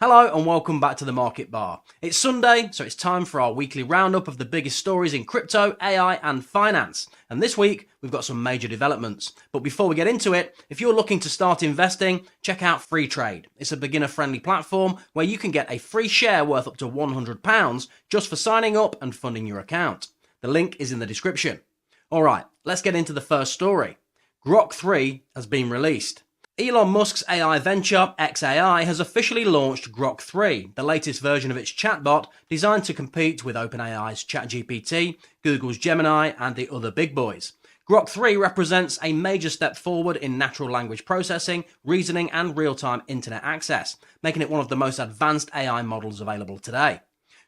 Hello and welcome back to the Market Bar. It's Sunday, so it's time for our weekly roundup of the biggest stories in crypto, AI and finance. And this week, we've got some major developments. But before we get into it, if you're looking to start investing, check out Free Trade. It's a beginner-friendly platform where you can get a free share worth up to £100 just for signing up and funding your account. The link is in the description. Alright, let's get into the first story. Grok 3 has been released. Elon Musk's AI venture, XAI, has officially launched Grok 3, the latest version of its chatbot designed to compete with OpenAI's ChatGPT, Google's Gemini, and the other big boys. Grok 3 represents a major step forward in natural language processing, reasoning, and real-time internet access, making it one of the most advanced AI models available today.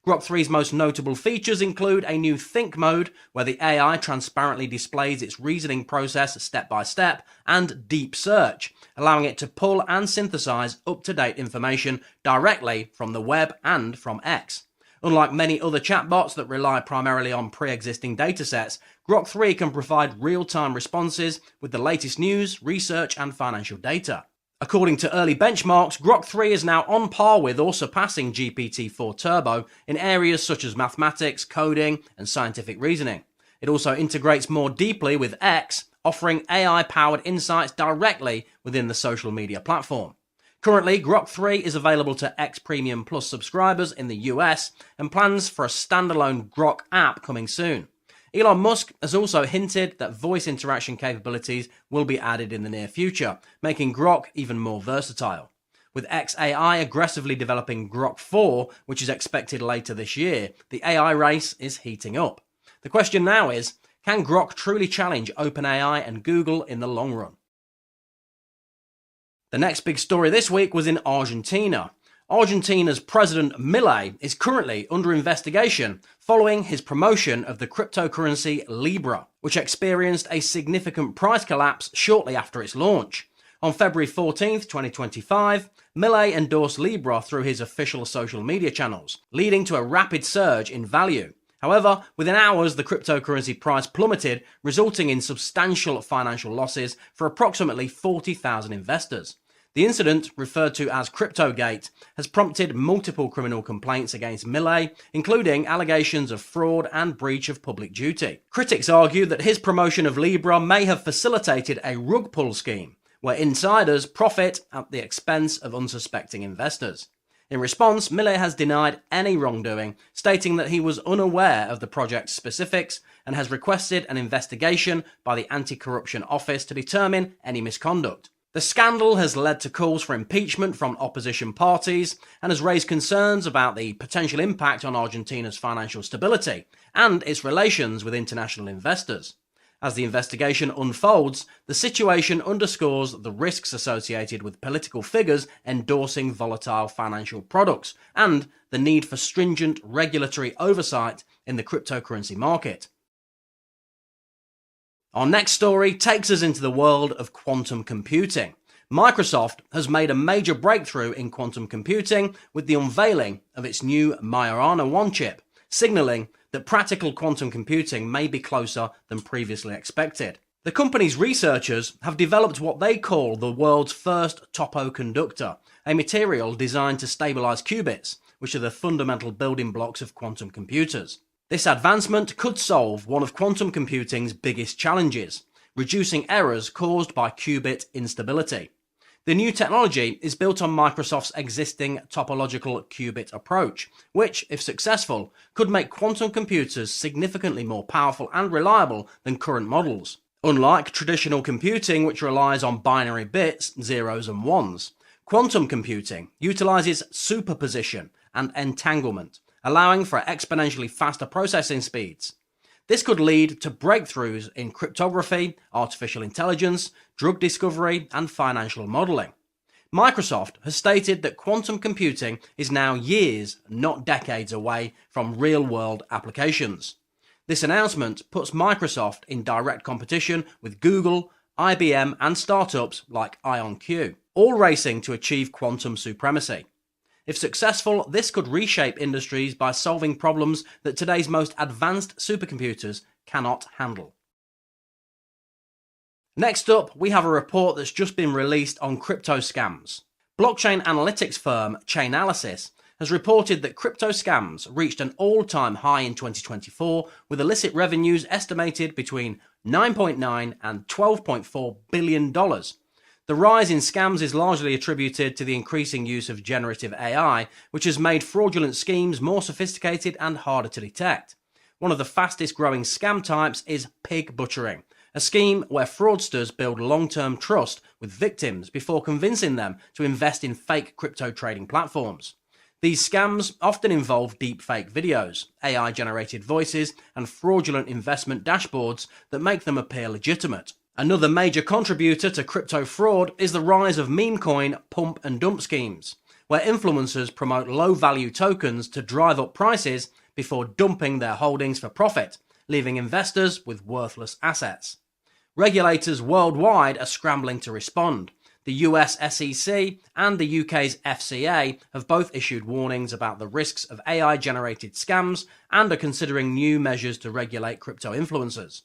Grok 3's most notable features include a new Think mode, where the AI transparently displays its reasoning process step by step, and Deep Search, allowing it to pull and synthesize up-to-date information directly from the web and from X. Unlike many other chatbots that rely primarily on pre-existing datasets, Grok 3 can provide real-time responses with the latest news, research, and financial data. According to early benchmarks, Grok 3 is now on par with or surpassing GPT-4 Turbo in areas such as mathematics, coding, and scientific reasoning. It also integrates more deeply with X, offering AI-powered insights directly within the social media platform. Currently, Grok 3 is available to X Premium Plus subscribers in the US and plans for a standalone Grok app coming soon. Elon Musk has also hinted that voice interaction capabilities will be added in the near future, making Grok even more versatile. With XAI aggressively developing Grok 4, which is expected later this year, the AI race is heating up. The question now is, can Grok truly challenge OpenAI and Google in the long run? The next big story this week was in Argentina. Argentina's President Milei is currently under investigation following his promotion of the cryptocurrency Libra, which experienced a significant price collapse shortly after its launch. On February 14, 2025, Milei endorsed Libra through his official social media channels, leading to a rapid surge in value. However, within hours, the cryptocurrency price plummeted, resulting in substantial financial losses for approximately 40,000 investors. The incident, referred to as Cryptogate, has prompted multiple criminal complaints against Milei, including allegations of fraud and breach of public duty. Critics argue that his promotion of Libra may have facilitated a rug pull scheme, where insiders profit at the expense of unsuspecting investors. In response, Milei has denied any wrongdoing, stating that he was unaware of the project's specifics and has requested an investigation by the Anti-Corruption Office to determine any misconduct. The scandal has led to calls for impeachment from opposition parties and has raised concerns about the potential impact on Argentina's financial stability and its relations with international investors. As the investigation unfolds, the situation underscores the risks associated with political figures endorsing volatile financial products and the need for stringent regulatory oversight in the cryptocurrency market. Our next story takes us into the world of quantum computing. Microsoft has made a major breakthrough in quantum computing with the unveiling of its new Majorana 1 chip, signaling that practical quantum computing may be closer than previously expected. The company's researchers have developed what they call the world's first topo conductor, a material designed to stabilize qubits, which are the fundamental building blocks of quantum computers. This advancement could solve one of quantum computing's biggest challenges, reducing errors caused by qubit instability. The new technology is built on Microsoft's existing topological qubit approach, which, if successful, could make quantum computers significantly more powerful and reliable than current models. Unlike traditional computing, which relies on binary bits, zeros and ones, quantum computing utilizes superposition and entanglement, allowing for exponentially faster processing speeds. This could lead to breakthroughs in cryptography, artificial intelligence, drug discovery, and financial modeling. Microsoft has stated that quantum computing is now years, not decades away from real-world applications. This announcement puts Microsoft in direct competition with Google, IBM, and startups like IonQ, all racing to achieve quantum supremacy. If successful, this could reshape industries by solving problems that today's most advanced supercomputers cannot handle. Next up, we have a report that's just been released on crypto scams. Blockchain analytics firm Chainalysis has reported that crypto scams reached an all-time high in 2024, with illicit revenues estimated between $9.9 and $12.4 billion. The rise in scams is largely attributed to the increasing use of generative AI, which has made fraudulent schemes more sophisticated and harder to detect. One of the fastest growing scam types is pig butchering, a scheme where fraudsters build long-term trust with victims before convincing them to invest in fake crypto trading platforms. These scams often involve deepfake videos, AI-generated voices, and fraudulent investment dashboards that make them appear legitimate. Another major contributor to crypto fraud is the rise of meme coin pump and dump schemes, where influencers promote low-value tokens to drive up prices before dumping their holdings for profit, leaving investors with worthless assets. Regulators worldwide are scrambling to respond. The US SEC and the UK's FCA have both issued warnings about the risks of AI-generated scams and are considering new measures to regulate crypto influencers.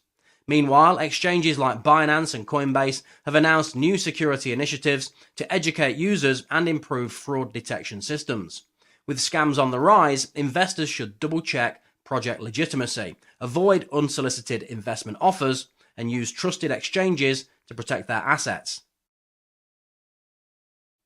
Meanwhile, exchanges like Binance and Coinbase have announced new security initiatives to educate users and improve fraud detection systems. With scams on the rise, investors should double-check project legitimacy, avoid unsolicited investment offers, and use trusted exchanges to protect their assets.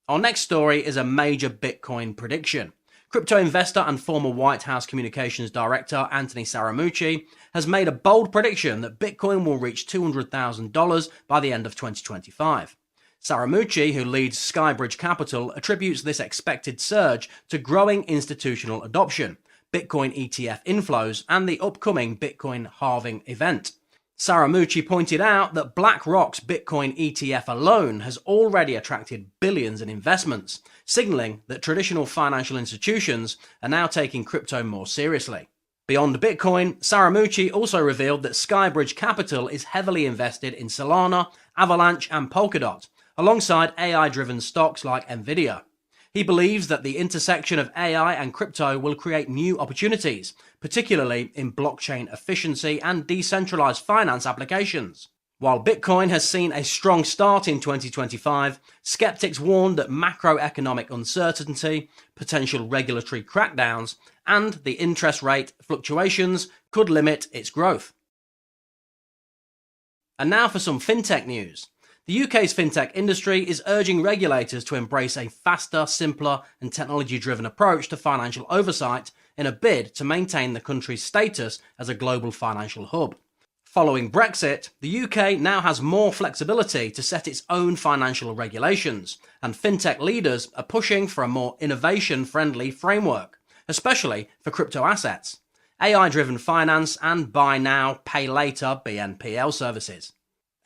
Our next story is a major Bitcoin prediction. Crypto investor and former White House communications director Anthony Scaramucci has made a bold prediction that Bitcoin will reach $200,000 by the end of 2025. Scaramucci, who leads Skybridge Capital, attributes this expected surge to growing institutional adoption, Bitcoin ETF inflows, and the upcoming Bitcoin halving event. Scaramucci pointed out that BlackRock's Bitcoin ETF alone has already attracted billions in investments, signaling that traditional financial institutions are now taking crypto more seriously. Beyond Bitcoin, Scaramucci also revealed that Skybridge Capital is heavily invested in Solana, Avalanche, and Polkadot, alongside AI-driven stocks like Nvidia. He believes that the intersection of AI and crypto will create new opportunities, particularly in blockchain efficiency and decentralized finance applications. While Bitcoin has seen a strong start in 2025, skeptics warned that macroeconomic uncertainty, potential regulatory crackdowns, and the interest rate fluctuations could limit its growth. And now for some fintech news. The UK's fintech industry is urging regulators to embrace a faster, simpler, and technology-driven approach to financial oversight in a bid to maintain the country's status as a global financial hub. Following Brexit, the UK now has more flexibility to set its own financial regulations, and fintech leaders are pushing for a more innovation-friendly framework, especially for crypto assets, AI-driven finance, and buy now, pay later BNPL services.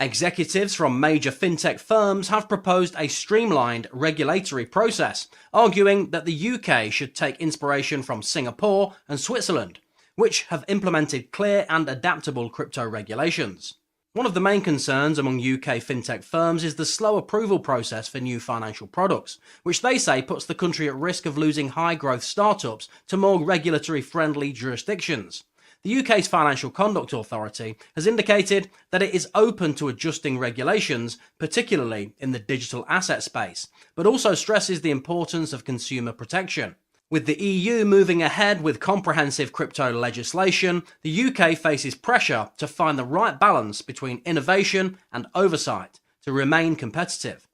Executives from major fintech firms have proposed a streamlined regulatory process, arguing that the UK should take inspiration from Singapore and Switzerland, which have implemented clear and adaptable crypto regulations. One of the main concerns among UK fintech firms is the slow approval process for new financial products, which they say puts the country at risk of losing high-growth startups to more regulatory-friendly jurisdictions. The UK's Financial Conduct Authority has indicated that it is open to adjusting regulations, particularly in the digital asset space, but also stresses the importance of consumer protection. With the EU moving ahead with comprehensive crypto legislation, the UK faces pressure to find the right balance between innovation and oversight to remain competitive.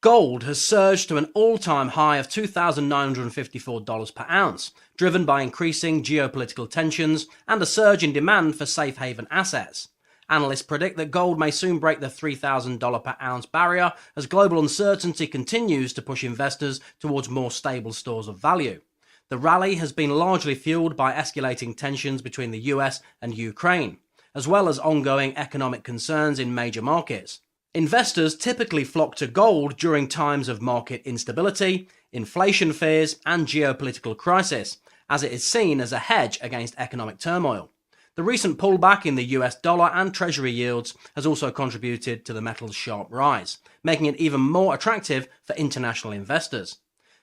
Gold has surged to an all-time high of $2,954 per ounce, driven by increasing geopolitical tensions and a surge in demand for safe haven assets. Analysts predict that gold may soon break the $3,000 per ounce barrier as global uncertainty continues to push investors towards more stable stores of value. The rally has been largely fueled by escalating tensions between the US and Ukraine, as well as ongoing economic concerns in major markets. Investors typically flock to gold during times of market instability, inflation fears, and geopolitical crisis, as it is seen as a hedge against economic turmoil. The recent pullback in the US dollar and treasury yields has also contributed to the metal's sharp rise, making it even more attractive for international investors.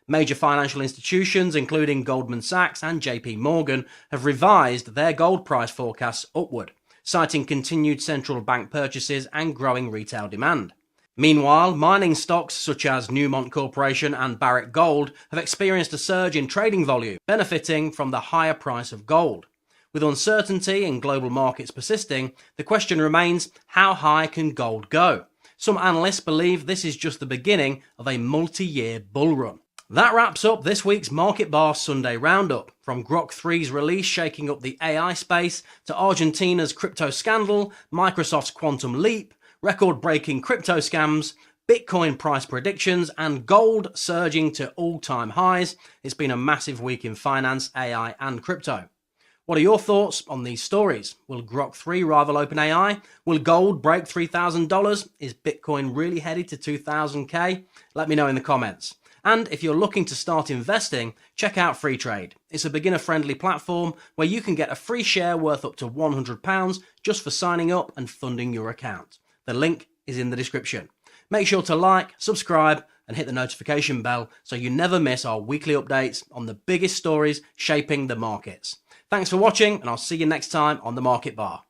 Major financial institutions, including Goldman Sachs and JP Morgan, have revised their gold price forecasts upward, citing continued central bank purchases and growing retail demand. Meanwhile, mining stocks such as Newmont Corporation and Barrick Gold have experienced a surge in trading volume, benefiting from the higher price of gold. With uncertainty in global markets persisting, the question remains, how high can gold go? Some analysts believe this is just the beginning of a multi-year bull run. That wraps up this week's Market Bar Sunday Roundup. From Grok 3's release shaking up the AI space, to Argentina's crypto scandal, Microsoft's quantum leap, record-breaking crypto scams, Bitcoin price predictions, and gold surging to all-time highs, it's been a massive week in finance, AI, and crypto. What are your thoughts on these stories? Will Grok 3 rival OpenAI? Will gold break $3,000? Is Bitcoin really headed to 2,000k? Let me know in the comments. And if you're looking to start investing, check out Free Trade. It's a beginner-friendly platform where you can get a free share worth up to £100 just for signing up and funding your account. The link is in the description. Make sure to like, subscribe, and hit the notification bell so you never miss our weekly updates on the biggest stories shaping the markets. Thanks for watching, and I'll see you next time on the Market Bar.